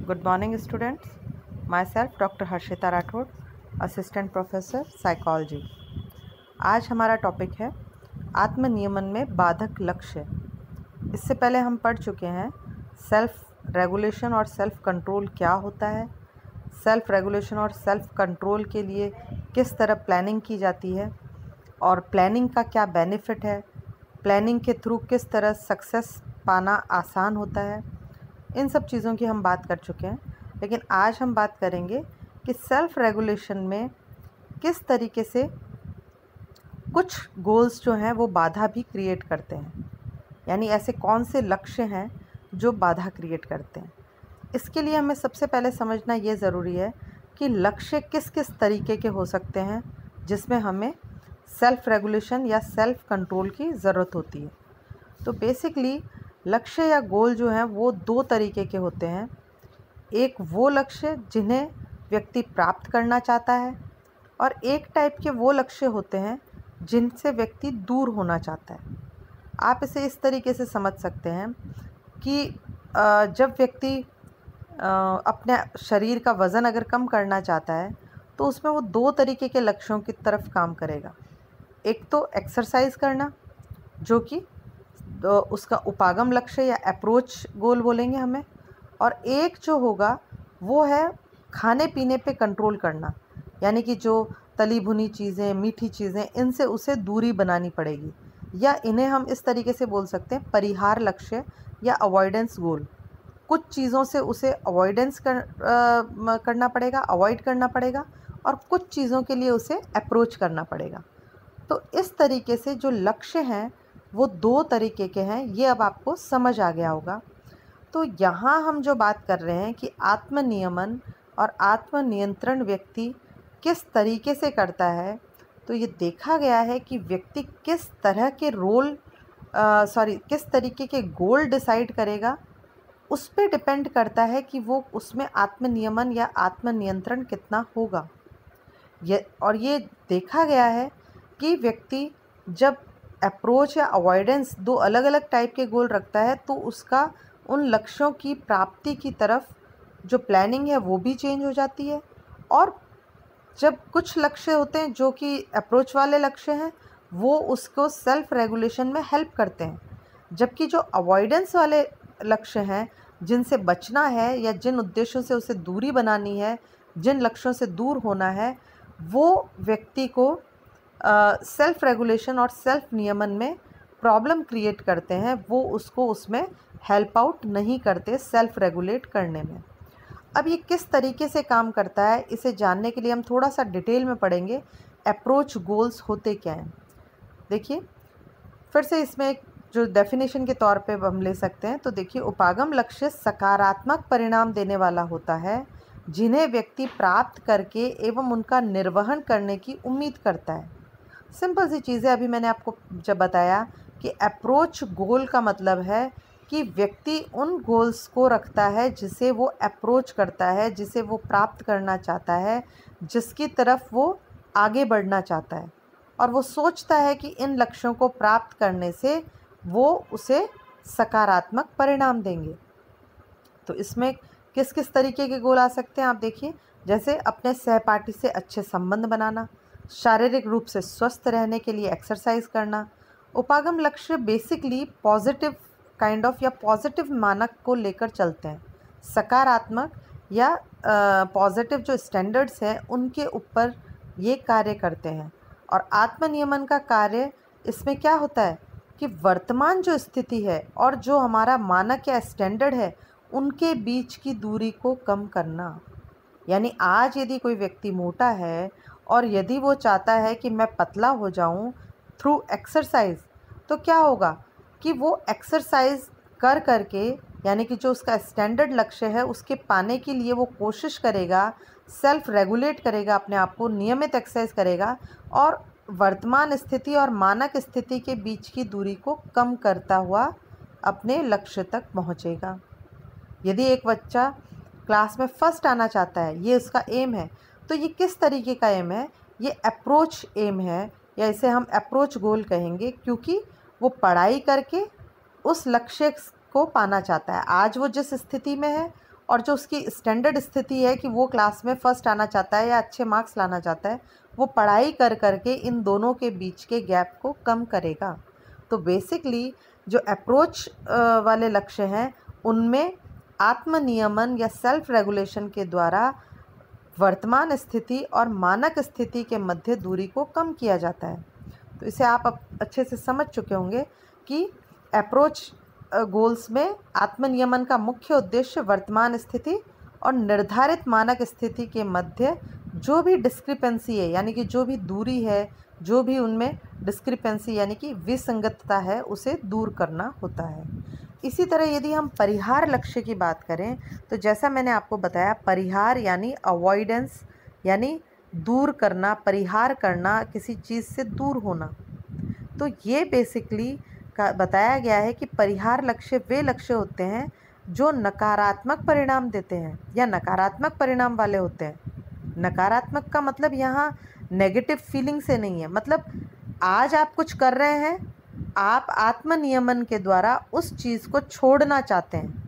Good morning students. Myself Dr. Harshita Rathore, assistant professor psychology. आज हमारा topic है आत्मनियमन में बाधक लक्ष्य। इससे पहले हम पढ़ चुके हैं सेल्फ रेगुलेशन और सेल्फ कंट्रोल क्या होता है, सेल्फ रेगुलेशन और सेल्फ कंट्रोल के लिए किस तरह प्लानिंग की जाती है और प्लानिंग का क्या बेनिफिट है, प्लानिंग के थ्रू किस तरह सक्सेस पाना आसान होता है। इन सब चीज़ों की हम बात कर चुके हैं, लेकिन आज हम बात करेंगे कि सेल्फ रेगुलेशन में किस तरीके से कुछ गोल्स जो हैं वो बाधा भी क्रिएट करते हैं, यानी ऐसे कौन से लक्ष्य हैं जो बाधा क्रिएट करते हैं। इसके लिए हमें सबसे पहले समझना ये ज़रूरी है कि लक्ष्य किस किस तरीके के हो सकते हैं जिसमें हमें सेल्फ रेगुलेशन या सेल्फ कंट्रोल की ज़रूरत होती है। तो बेसिकली लक्ष्य या गोल जो हैं वो दो तरीके के होते हैं। एक वो लक्ष्य जिन्हें व्यक्ति प्राप्त करना चाहता है और एक टाइप के वो लक्ष्य होते हैं जिनसे व्यक्ति दूर होना चाहता है। आप इसे इस तरीके से समझ सकते हैं कि जब व्यक्ति अपने शरीर का वज़न अगर कम करना चाहता है तो उसमें वो दो तरीके के लक्ष्यों की तरफ काम करेगा। एक तो एक्सरसाइज करना, जो कि उसका उपागम लक्ष्य या अप्रोच गोल बोलेंगे हमें, और एक जो होगा वो है खाने पीने पे कंट्रोल करना, यानी कि जो तली भुनी चीज़ें, मीठी चीज़ें, इनसे उसे दूरी बनानी पड़ेगी, या इन्हें हम इस तरीके से बोल सकते हैं परिहार लक्ष्य या अवॉइडेंस गोल। कुछ चीज़ों से उसे करना पड़ेगा, अवॉइड करना पड़ेगा, और कुछ चीज़ों के लिए उसे अप्रोच करना पड़ेगा। तो इस तरीके से जो लक्ष्य हैं वो दो तरीके के हैं, ये अब आपको समझ आ गया होगा। तो यहाँ हम जो बात कर रहे हैं कि आत्मनियमन और आत्मनियंत्रण व्यक्ति किस तरीके से करता है, तो ये देखा गया है कि व्यक्ति किस तरह के किस तरीके के गोल डिसाइड करेगा, उस पे डिपेंड करता है कि वो उसमें आत्मनियमन या आत्मनियंत्रण कितना होगा। ये देखा गया है कि व्यक्ति जब अप्रोच या अवॉइडेंस दो अलग अलग टाइप के गोल रखता है तो उसका उन लक्ष्यों की प्राप्ति की तरफ जो प्लानिंग है वो भी चेंज हो जाती है। और जब कुछ लक्ष्य होते हैं जो कि अप्रोच वाले लक्ष्य हैं वो उसको सेल्फ रेगुलेशन में हेल्प करते हैं, जबकि जो अवॉइडेंस वाले लक्ष्य हैं जिनसे बचना है या जिन उद्देश्यों से उसे दूरी बनानी है, जिन लक्ष्यों से दूर होना है, वो व्यक्ति को सेल्फ रेगुलेशन और सेल्फ नियमन में प्रॉब्लम क्रिएट करते हैं। वो उसको उसमें हेल्प आउट नहीं करते सेल्फ रेगुलेट करने में। अब ये किस तरीके से काम करता है, इसे जानने के लिए हम थोड़ा सा डिटेल में पढ़ेंगे अप्रोच गोल्स होते क्या हैं। देखिए, फिर से इसमें एक जो डेफिनेशन के तौर पे हम ले सकते हैं, तो देखिए, उपागम लक्ष्य सकारात्मक परिणाम देने वाला होता है जिन्हें व्यक्ति प्राप्त करके एवं उनका निर्वहन करने की उम्मीद करता है। सिंपल सी चीज़ है, अभी मैंने आपको जब बताया कि अप्रोच गोल का मतलब है कि व्यक्ति उन गोल्स को रखता है जिसे वो अप्रोच करता है, जिसे वो प्राप्त करना चाहता है, जिसकी तरफ वो आगे बढ़ना चाहता है, और वो सोचता है कि इन लक्ष्यों को प्राप्त करने से वो उसे सकारात्मक परिणाम देंगे। तो इसमें किस किस तरीके के गोल आ सकते हैं आप देखिए, जैसे अपने सहपाठी से अच्छे संबंध बनाना, शारीरिक रूप से स्वस्थ रहने के लिए एक्सरसाइज करना। उपागम लक्ष्य बेसिकली पॉजिटिव काइंड ऑफ या पॉजिटिव मानक को लेकर चलते हैं, सकारात्मक या पॉजिटिव जो स्टैंडर्ड्स हैं उनके ऊपर ये कार्य करते हैं। और आत्मनियमन का कार्य इसमें क्या होता है कि वर्तमान जो स्थिति है और जो हमारा मानक या स्टैंडर्ड है उनके बीच की दूरी को कम करना। यानी आज यदि कोई व्यक्ति मोटा है और यदि वो चाहता है कि मैं पतला हो जाऊं थ्रू एक्सरसाइज, तो क्या होगा कि वो एक्सरसाइज कर करके, यानी कि जो उसका स्टैंडर्ड लक्ष्य है उसके पाने के लिए वो कोशिश करेगा, सेल्फ रेगुलेट करेगा, अपने आप को नियमित एक्सरसाइज करेगा और वर्तमान स्थिति और मानक स्थिति के बीच की दूरी को कम करता हुआ अपने लक्ष्य तक पहुँचेगा। यदि एक बच्चा क्लास में फर्स्ट आना चाहता है, ये उसका एम है, तो ये किस तरीके का एम है, ये अप्रोच एम है, या इसे हम अप्रोच गोल कहेंगे, क्योंकि वो पढ़ाई करके उस लक्ष्य को पाना चाहता है। आज वो जिस स्थिति में है और जो उसकी स्टैंडर्ड स्थिति है कि वो क्लास में फ़र्स्ट आना चाहता है या अच्छे मार्क्स लाना चाहता है, वो पढ़ाई कर के इन दोनों के बीच के गैप को कम करेगा। तो बेसिकली जो अप्रोच वाले लक्ष्य हैं, उनमें आत्मनियमन या सेल्फ रेगुलेशन के द्वारा वर्तमान स्थिति और मानक स्थिति के मध्य दूरी को कम किया जाता है। तो इसे आप अब अच्छे से समझ चुके होंगे कि अप्रोच गोल्स में आत्मनियमन का मुख्य उद्देश्य वर्तमान स्थिति और निर्धारित मानक स्थिति के मध्य जो भी डिस्क्रिपेंसी है, यानी कि जो भी दूरी है, जो भी उनमें डिस्क्रिपेंसी यानी कि विसंगतता है, उसे दूर करना होता है। इसी तरह यदि हम परिहार लक्ष्य की बात करें तो जैसा मैंने आपको बताया, परिहार यानी अवॉइडेंस, यानी दूर करना, परिहार करना, किसी चीज़ से दूर होना। तो ये बेसिकली का बताया गया है कि परिहार लक्ष्य वे लक्ष्य होते हैं जो नकारात्मक परिणाम देते हैं या नकारात्मक परिणाम वाले होते हैं। नकारात्मक का मतलब यहाँ नेगेटिव फीलिंग से नहीं है, मतलब आज आप कुछ कर रहे हैं, आप आत्मनियमन के द्वारा उस चीज़ को छोड़ना चाहते हैं,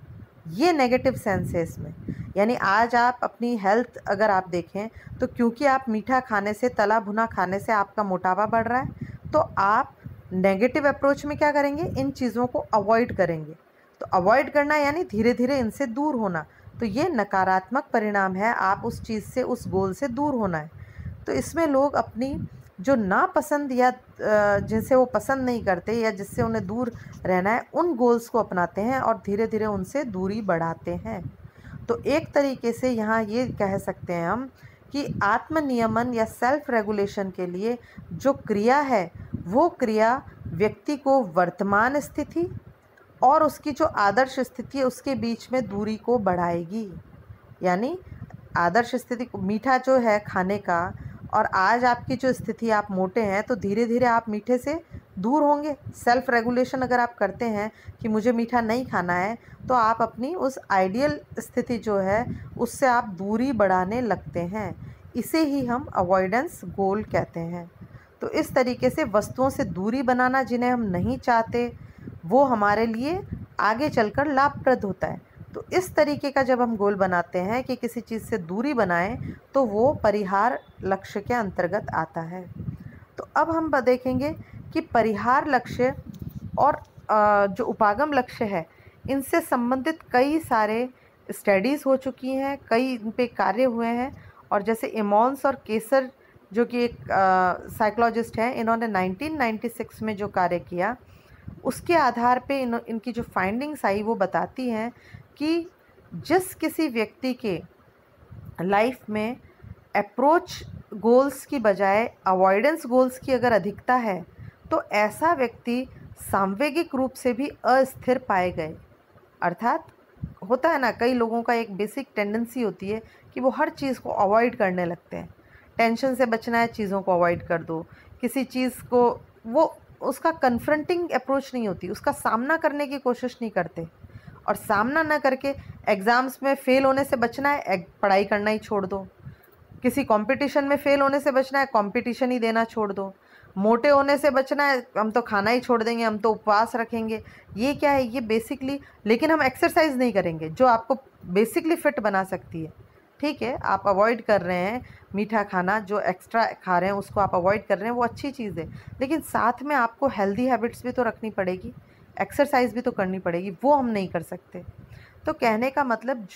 ये नेगेटिव सेंस है इसमें। यानी आज आप अपनी हेल्थ अगर आप देखें तो क्योंकि आप मीठा खाने से, तला भुना खाने से आपका मोटापा बढ़ रहा है, तो आप नेगेटिव अप्रोच में क्या करेंगे, इन चीज़ों को अवॉइड करेंगे। तो अवॉइड करना यानी धीरे धीरे इनसे दूर होना, तो ये नकारात्मक परिणाम है, आप उस चीज़ से, उस गोल से दूर होना है। तो इसमें लोग अपनी जो नापसंद या जिनसे वो पसंद नहीं करते या जिससे उन्हें दूर रहना है, उन गोल्स को अपनाते हैं और धीरे धीरे उनसे दूरी बढ़ाते हैं। तो एक तरीके से यहाँ ये कह सकते हैं हम कि आत्मनियमन या सेल्फ रेगुलेशन के लिए जो क्रिया है, वो क्रिया व्यक्ति को वर्तमान स्थिति और उसकी जो आदर्श स्थिति है उसके बीच में दूरी को बढ़ाएगी। यानी आदर्श स्थिति मीठा जो है खाने का, और आज आपकी जो स्थिति, आप मोटे हैं, तो धीरे धीरे आप मीठे से दूर होंगे। सेल्फ रेगुलेशन अगर आप करते हैं कि मुझे मीठा नहीं खाना है, तो आप अपनी उस आइडियल स्थिति जो है उससे आप दूरी बढ़ाने लगते हैं। इसे ही हम अवॉइडेंस गोल कहते हैं। तो इस तरीके से वस्तुओं से दूरी बनाना जिन्हें हम नहीं चाहते, वो हमारे लिए आगे चलकर लाभप्रद होता है। तो इस तरीके का जब हम गोल बनाते हैं कि किसी चीज़ से दूरी बनाएं, तो वो परिहार लक्ष्य के अंतर्गत आता है। तो अब हम देखेंगे कि परिहार लक्ष्य और जो उपागम लक्ष्य है, इनसे संबंधित कई सारे स्टडीज़ हो चुकी हैं, कई इन पे कार्य हुए हैं। और जैसे एमॉन्स और केसर जो कि एक साइकोलॉजिस्ट हैं, इन्होंने 1996 में जो कार्य किया, उसके आधार पे इनकी जो फाइंडिंग्स आई वो बताती हैं कि जिस किसी व्यक्ति के लाइफ में अप्रोच गोल्स की बजाय अवॉइडेंस गोल्स की अगर अधिकता है, तो ऐसा व्यक्ति सांवेगिक रूप से भी अस्थिर पाए गए। अर्थात होता है ना, कई लोगों का एक बेसिक टेंडेंसी होती है कि वो हर चीज़ को अवॉइड करने लगते हैं। टेंशन से बचना है, चीज़ों को अवॉइड कर दो। किसी चीज़ को वो उसका कन्फ्रंटिंग अप्रोच नहीं होती, उसका सामना करने की कोशिश नहीं करते। और सामना ना करके एग्ज़ाम्स में फ़ेल होने से बचना है, पढ़ाई करना ही छोड़ दो। किसी कंपटीशन में फ़ेल होने से बचना है, कंपटीशन ही देना छोड़ दो। मोटे होने से बचना है, हम तो खाना ही छोड़ देंगे, हम तो उपवास रखेंगे। ये क्या है, ये बेसिकली, लेकिन हम एक्सरसाइज नहीं करेंगे जो आपको बेसिकली फ़िट बना सकती है। ठीक है, आप अवॉइड कर रहे हैं मीठा खाना, जो एक्स्ट्रा खा रहे हैं उसको आप अवॉइड कर रहे हैं, वो अच्छी चीज़ है, लेकिन साथ में आपको हेल्दी हैबिट्स भी तो रखनी पड़ेगी, एक्सरसाइज भी तो करनी पड़ेगी, वो हम नहीं कर सकते। तो कहने का मतलब,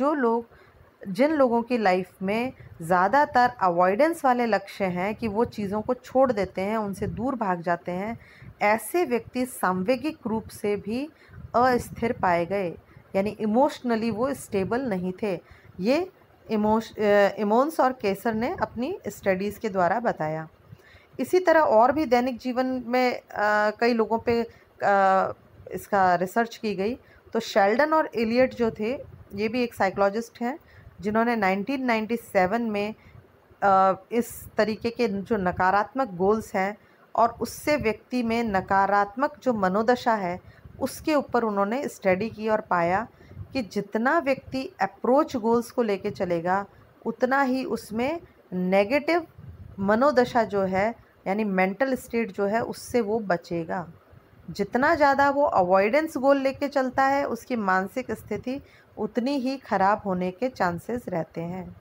जिन लोगों की लाइफ में ज़्यादातर अवॉइडेंस वाले लक्ष्य हैं कि वो चीज़ों को छोड़ देते हैं, उनसे दूर भाग जाते हैं, ऐसे व्यक्ति सांवेगिक रूप से भी अस्थिर पाए गए, यानी इमोशनली वो स्टेबल नहीं थे। ये एमॉन्स और केसर ने अपनी स्टडीज़ के द्वारा बताया। इसी तरह और भी दैनिक जीवन में कई लोगों पे इसका रिसर्च की गई। तो शेल्डन और एलियट जो थे, ये भी एक साइकोलॉजिस्ट हैं, जिन्होंने 1997 में इस तरीके के जो नकारात्मक गोल्स हैं और उससे व्यक्ति में नकारात्मक जो मनोदशा है, उसके ऊपर उन्होंने स्टडी की और पाया कि जितना व्यक्ति अप्रोच गोल्स को लेके चलेगा, उतना ही उसमें नेगेटिव मनोदशा जो है, यानी मेंटल स्टेट जो है, उससे वो बचेगा। जितना ज़्यादा वो अवॉइडेंस गोल लेके चलता है, उसकी मानसिक स्थिति उतनी ही खराब होने के चांसेस रहते हैं।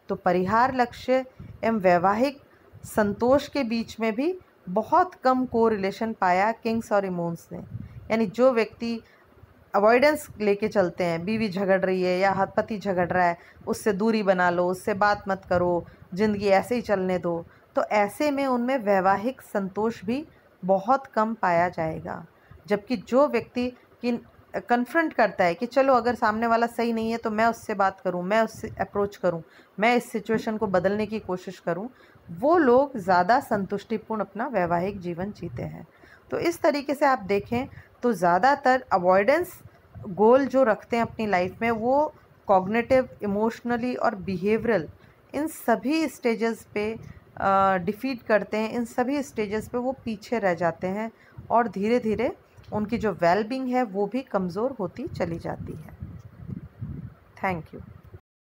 तो परिहार लक्ष्य एवं वैवाहिक संतोष के बीच में भी बहुत कम कोरिलेशन पाया किंग्स और इमोन्स ने। यानी जो व्यक्ति अवॉइडेंस लेके चलते हैं, बीवी झगड़ रही है या पति झगड़ रहा है, उससे दूरी बना लो, उससे बात मत करो, ज़िंदगी ऐसे ही चलने दो, तो ऐसे में उनमें वैवाहिक संतोष भी बहुत कम पाया जाएगा। जबकि जो व्यक्ति कि कन्फ्रंट करता है कि चलो अगर सामने वाला सही नहीं है तो मैं उससे बात करूं, मैं उससे अप्रोच करूं, मैं इस सिचुएशन को बदलने की कोशिश करूं, वो लोग ज़्यादा संतुष्टिपूर्ण अपना वैवाहिक जीवन जीते हैं। तो इस तरीके से आप देखें तो ज़्यादातर अवॉइडेंस गोल जो रखते हैं अपनी लाइफ में, वो कॉग्निटिव, इमोशनली और बिहेवियरल, इन सभी स्टेजेस पे डिफीट करते हैं। इन सभी स्टेजेस पे वो पीछे रह जाते हैं और धीरे धीरे उनकी जो वेलबींग है वो भी कमज़ोर होती चली जाती है। Thank you.